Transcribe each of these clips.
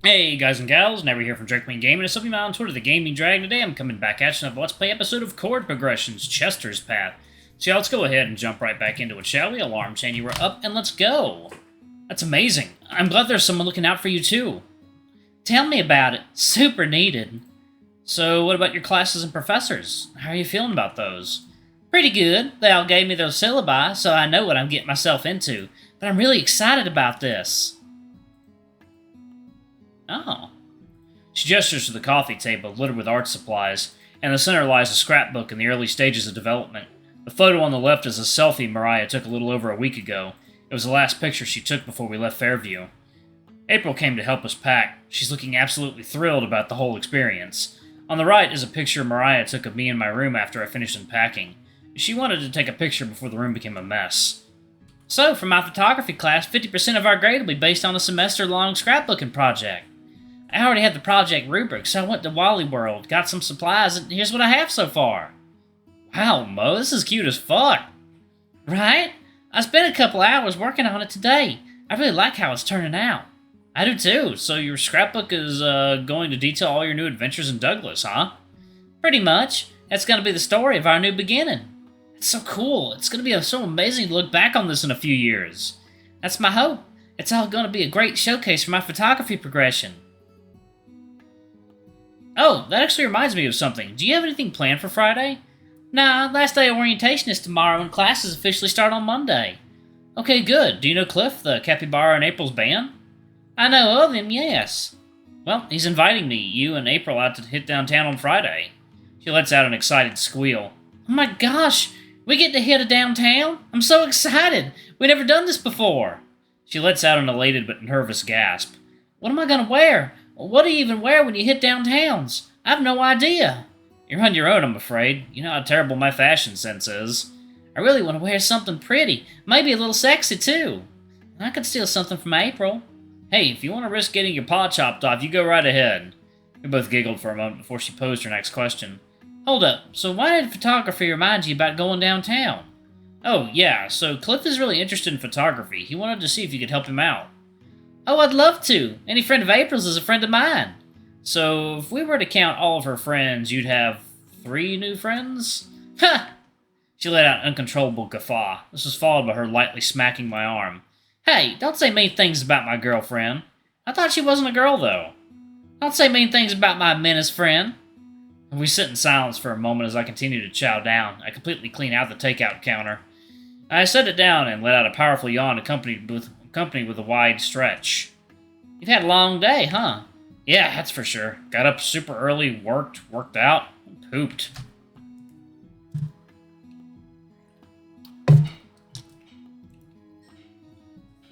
Hey guys and gals, Never here from Drakewing Gaming, and something on Twitter, the Gaming Dragon. Today I'm coming back at you with a Let's Play episode of Chord Progressions, Chester's Path. So yeah, let's go ahead and jump right back into it, shall we? Alarm chain, you were up, and let's go! That's amazing. I'm glad there's someone looking out for you too. Tell me about it. Super needed. So what about your classes and professors? How are you feeling about those? Pretty good. They all gave me those syllabi, so I know what I'm getting myself into. But I'm really excited about this. Oh. She gestures to the coffee table, littered with art supplies. In the center lies a scrapbook in the early stages of development. The photo on the left is a selfie Mariah took a little over a week ago. It was the last picture she took before we left Fairview. April came to help us pack. She's looking absolutely thrilled about the whole experience. On the right is a picture Mariah took of me in my room after I finished unpacking. She wanted to take a picture before the room became a mess. So, for my photography class, 50% of our grade will be based on a semester-long scrapbooking project. I already had the project rubric, so I went to Wally World, got some supplies, and here's what I have so far. Wow, Mo, this is cute as fuck. Right? I spent a couple hours working on it today. I really like how it's turning out. I do too. So your scrapbook is going to detail all your new adventures in Douglas, huh? Pretty much. That's going to be the story of our new beginning. It's so cool. It's going to be so amazing to look back on this in a few years. That's my hope. It's all going to be a great showcase for my photography progression. Oh, that actually reminds me of something. Do you have anything planned for Friday? Nah, last day of orientation is tomorrow and classes officially start on Monday. Okay, good. Do you know Cliff, the capybara in April's band? I know of him, yes. Well, he's inviting me, you and April out to hit downtown on Friday. She lets out an excited squeal. Oh my gosh, we get to hit a downtown? I'm so excited. We've never done this before. She lets out an elated but nervous gasp. What am I going to wear? What do you even wear when you hit downtowns? I have no idea. You're on your own, I'm afraid. You know how terrible my fashion sense is. I really want to wear something pretty, maybe a little sexy too. I could steal something from April. Hey, if you want to risk getting your paw chopped off, you go right ahead. We both giggled for a moment before she posed her next question. Hold up, so why did photography remind you about going downtown? Oh, yeah, so Cliff is really interested in photography. He wanted to see if you could help him out. Oh, I'd love to. Any friend of April's is a friend of mine. So, if we were to count all of her friends, you'd have 3 new friends? Ha! She let out an uncontrollable guffaw. This was followed by her lightly smacking my arm. Hey, don't say mean things about my girlfriend. I thought she wasn't a girl, though. Don't say mean things about my menace friend. We sit in silence for a moment as I continue to chow down. I completely clean out the takeout counter. I set it down and let out a powerful yawn accompanied with a wide stretch. You've had a long day, huh? Yeah, that's for sure. Got up super early, worked out, pooped.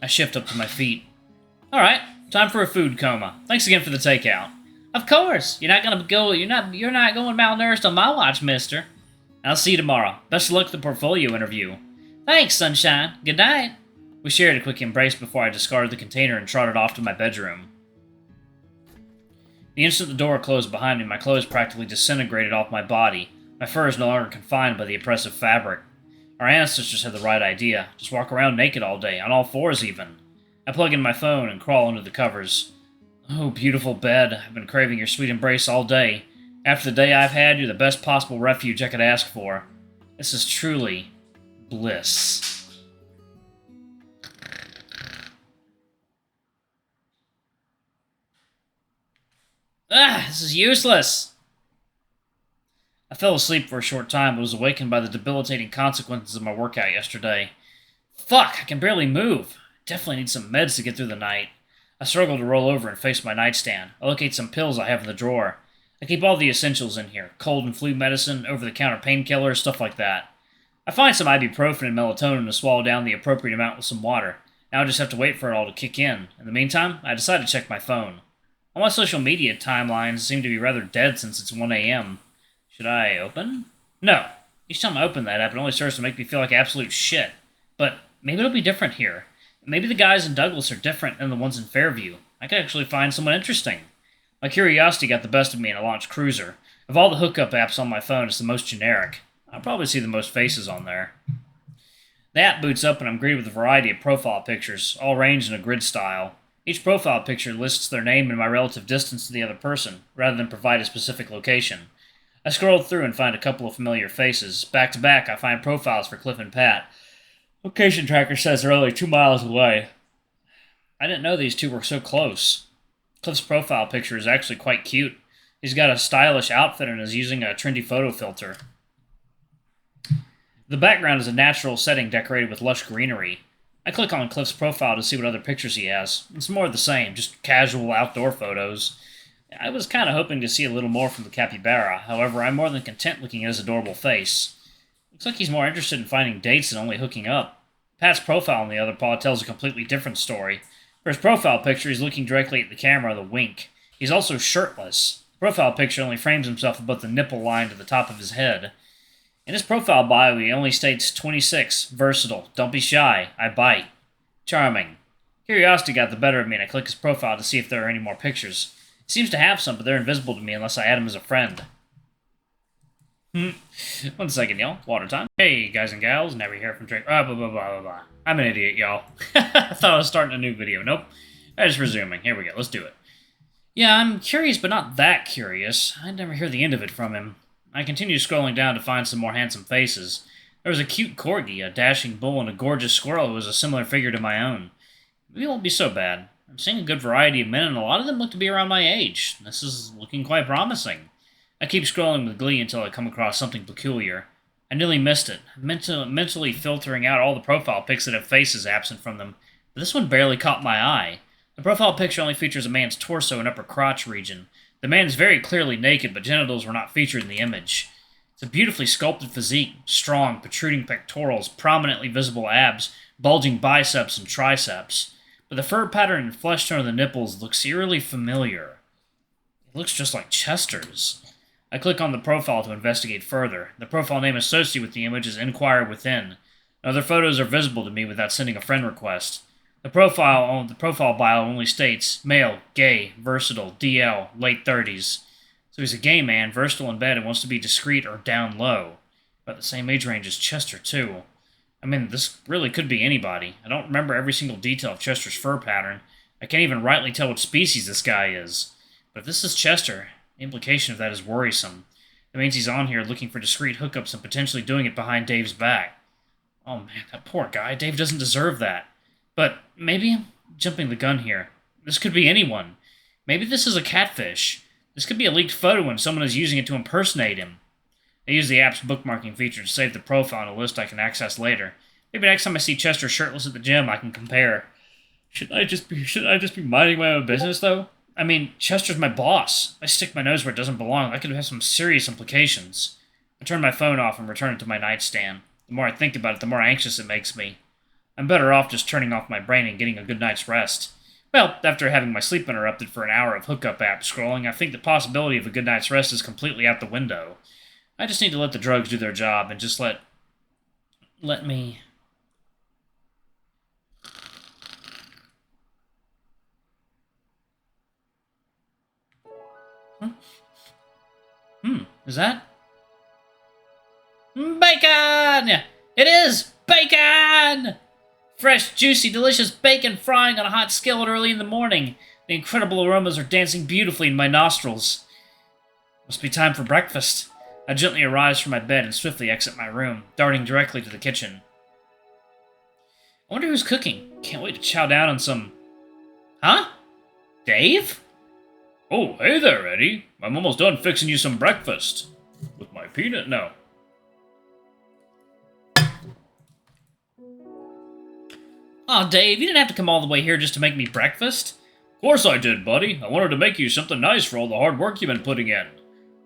I shift up to my feet. Alright, time for a food coma. Thanks again for the takeout. Of course! You're not going malnourished on my watch, mister. I'll see you tomorrow. Best of luck with the portfolio interview. Thanks, sunshine. Good night. We shared a quick embrace before I discarded the container and trotted off to my bedroom. The instant the door closed behind me, my clothes practically disintegrated off my body. My fur is no longer confined by the oppressive fabric. Our ancestors had the right idea. Just walk around naked all day, on all fours even. I plug in my phone and crawl under the covers. Oh, beautiful bed. I've been craving your sweet embrace all day. After the day I've had, you're the best possible refuge I could ask for. This is truly bliss. This is useless! I fell asleep for a short time, but was awakened by the debilitating consequences of my workout yesterday. Fuck, I can barely move. Definitely need some meds to get through the night. I struggle to roll over and face my nightstand. I locate some pills I have in the drawer. I keep all the essentials in here. Cold and flu medicine, over-the-counter painkillers, stuff like that. I find some ibuprofen and melatonin to swallow down the appropriate amount with some water. Now I just have to wait for it all to kick in. In the meantime, I decide to check my phone. All my social media timelines seem to be rather dead since it's 1 a.m. Should I open? No. Each time I open that app, it only serves to make me feel like absolute shit. But maybe it'll be different here. Maybe the guys in Douglas are different than the ones in Fairview. I could actually find someone interesting. My curiosity got the best of me and I launched Kroozr. Of all the hookup apps on my phone, it's the most generic. I'll probably see the most faces on there. The app boots up and I'm greeted with a variety of profile pictures, all arranged in a grid style. Each profile picture lists their name and my relative distance to the other person, rather than provide a specific location. I scrolled through and find a couple of familiar faces. Back to back, I find profiles for Cliff and Pat. Location tracker says they're only 2 miles away. I didn't know these two were so close. Cliff's profile picture is actually quite cute. He's got a stylish outfit and is using a trendy photo filter. The background is a natural setting decorated with lush greenery. I click on Cliff's profile to see what other pictures he has. It's more of the same, just casual outdoor photos. I was kind of hoping to see a little more from the capybara, however, I'm more than content looking at his adorable face. Looks like he's more interested in finding dates than only hooking up. Pat's profile on the other paw tells a completely different story. For his profile picture, he's looking directly at the camera with a wink. He's also shirtless. The profile picture only frames himself above the nipple line to the top of his head. In his profile bio, he only states 26, versatile, don't be shy, I bite. Charming. Curiosity got the better of me and I click his profile to see if there are any more pictures. He seems to have some, but they're invisible to me unless I add him as a friend. 1 second, y'all. Water time. Hey, guys and gals, never here from Drake. Blah, blah, blah, blah, blah. I'm an idiot, y'all. I thought I was starting a new video. Nope. I'm just resuming. Here we go. Let's do it. Yeah, I'm curious, but not that curious. I'd never hear the end of it from him. I continued scrolling down to find some more handsome faces. There was a cute corgi, a dashing bull, and a gorgeous squirrel who was a similar figure to my own. Maybe it won't be so bad. I'm seeing a good variety of men, and a lot of them look to be around my age. This is looking quite promising. I keep scrolling with glee until I come across something peculiar. I nearly missed it, mentally filtering out all the profile pics that have faces absent from them, but this one barely caught my eye. The profile picture only features a man's torso and upper crotch region. The man is very clearly naked, but genitals were not featured in the image. It's a beautifully sculpted physique, strong, protruding pectorals, prominently visible abs, bulging biceps and triceps. But the fur pattern and flesh tone of the nipples looks eerily familiar. It looks just like Chester's. I click on the profile to investigate further. The profile name associated with the image is Inquire Within. Other photos are visible to me without sending a friend request. The profile bio only states, male, gay, versatile, DL, late 30s. So he's a gay man, versatile in bed, and wants to be discreet or down low. About the same age range as Chester, too. I mean, this really could be anybody. I don't remember every single detail of Chester's fur pattern. I can't even rightly tell what species this guy is. But if this is Chester, the implication of that is worrisome. It means he's on here looking for discreet hookups and potentially doing it behind Dave's back. Oh man, that poor guy. Dave doesn't deserve that. But maybe I'm jumping the gun here. This could be anyone. Maybe this is a catfish. This could be a leaked photo and someone is using it to impersonate him. I use the app's bookmarking feature to save the profile in a list I can access later. Maybe next time I see Chester shirtless at the gym, I can compare. Should I just be minding my own business, though? I mean, Chester's my boss. If I stick my nose where it doesn't belong, that could have some serious implications. I turn my phone off and return it to my nightstand. The more I think about it, the more anxious it makes me. I'm better off just turning off my brain and getting a good night's rest. Well, after having my sleep interrupted for an hour of hookup app scrolling, I think the possibility of a good night's rest is completely out the window. I just need to let the drugs do their job and just let me... Is that? Bacon! It is bacon! Fresh, juicy, delicious bacon frying on a hot skillet early in the morning. The incredible aromas are dancing beautifully in my nostrils. Must be time for breakfast. I gently arise from my bed and swiftly exit my room, darting directly to the kitchen. I wonder who's cooking. Can't wait to chow down on some... Huh? Dave? Oh, hey there, Eddie. I'm almost done fixing you some breakfast. With my peanut... No. Aw, Dave, you didn't have to come all the way here just to make me breakfast. Of course I did, buddy. I wanted to make you something nice for all the hard work you've been putting in.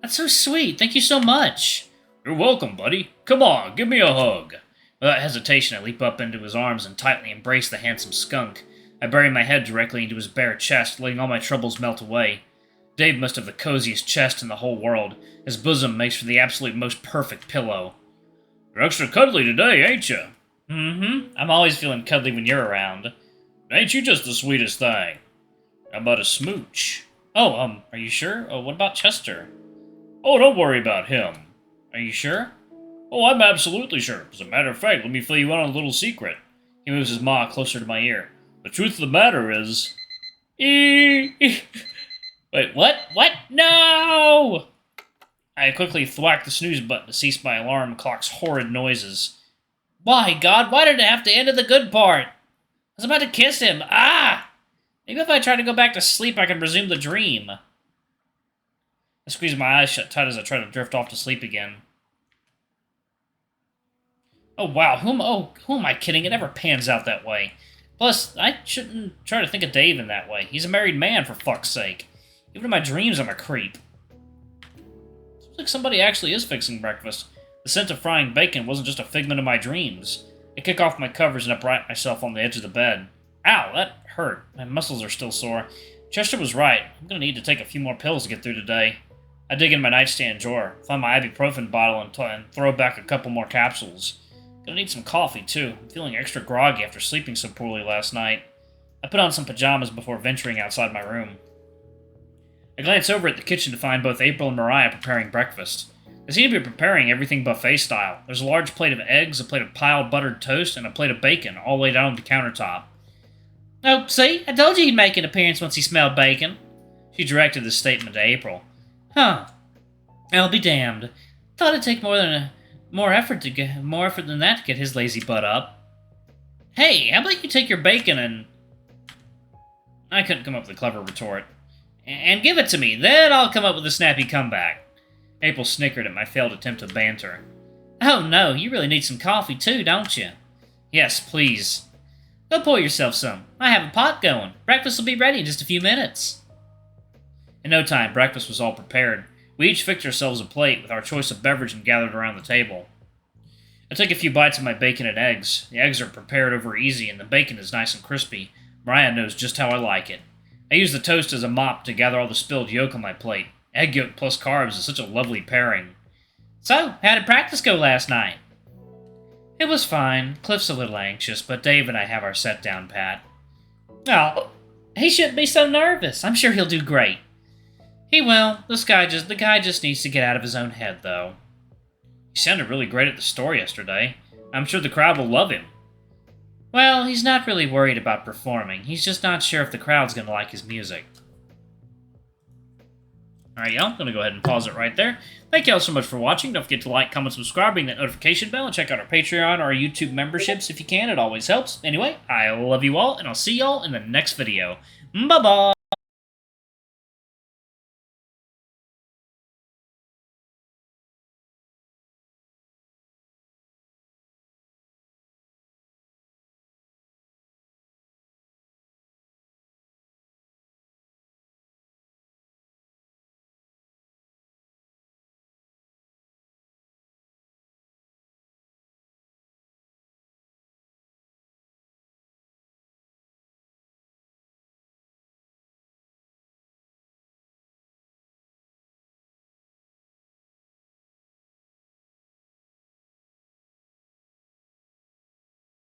That's so sweet. Thank you so much. You're welcome, buddy. Come on, give me a hug. Without hesitation, I leap up into his arms and tightly embrace the handsome skunk. I bury my head directly into his bare chest, letting all my troubles melt away. Dave must have the coziest chest in the whole world. His bosom makes for the absolute most perfect pillow. You're extra cuddly today, ain't you? Mm-hmm. I'm always feeling cuddly when you're around. Ain't you just the sweetest thing? How about a smooch? Oh, are you sure? Oh, what about Chester? Oh, don't worry about him. Are you sure? Oh, I'm absolutely sure. As a matter of fact, let me fill you in on a little secret. He moves his maw closer to my ear. The truth of the matter is... Wait, what? What? No! I quickly thwacked the snooze button to cease my alarm clock's horrid noises. Why, God, why did it have to end at the good part? I was about to kiss him. Ah! Maybe if I try to go back to sleep, I can resume the dream. I squeezed my eyes shut tight as I tried to drift off to sleep again. Oh, wow, who am I kidding? It never pans out that way. Plus, I shouldn't try to think of Dave in that way. He's a married man, for fuck's sake. Even in my dreams, I'm a creep. Seems like somebody actually is fixing breakfast. The scent of frying bacon wasn't just a figment of my dreams. I kick off my covers and upright myself on the edge of the bed. Ow, that hurt. My muscles are still sore. Chester was right. I'm gonna need to take a few more pills to get through today. I dig in my nightstand drawer, find my ibuprofen bottle, and throw back a couple more capsules. Gonna need some coffee, too. I'm feeling extra groggy after sleeping so poorly last night. I put on some pajamas before venturing outside my room. I glance over at the kitchen to find both April and Mariah preparing breakfast. They seem to be preparing everything buffet style. There's a large plate of eggs, a plate of piled buttered toast, and a plate of bacon, all laid out on the countertop. Oh, see? I told you he'd make an appearance once he smelled bacon. She directed this statement to April. Huh. I'll be damned. Thought it'd take more effort than that to get his lazy butt up. Hey, how about you take your bacon and... I couldn't come up with a clever retort. And give it to me, then I'll come up with a snappy comeback. April snickered at my failed attempt to banter. Oh no, you really need some coffee too, don't you? Yes, please. Go pour yourself some. I have a pot going. Breakfast will be ready in just a few minutes. In no time, breakfast was all prepared. We each fixed ourselves a plate with our choice of beverage and gathered around the table. I took a few bites of my bacon and eggs. The eggs are prepared over easy, and the bacon is nice and crispy. Mariah knows just how I like it. I use the toast as a mop to gather all the spilled yolk on my plate. Egg yolk plus carbs is such a lovely pairing. So, how did practice go last night? It was fine. Cliff's a little anxious, but Dave and I have our set down pat. Oh, he shouldn't be so nervous. I'm sure he'll do great. He will. The guy just needs to get out of his own head, though. He sounded really great at the store yesterday. I'm sure the crowd will love him. Well, he's not really worried about performing. He's just not sure if the crowd's gonna like his music. Alright, y'all. I'm gonna go ahead and pause it right there. Thank y'all so much for watching. Don't forget to like, comment, subscribe, ring that notification bell, and check out our Patreon or our YouTube memberships if you can. It always helps. Anyway, I love you all, and I'll see y'all in the next video. Bye-bye!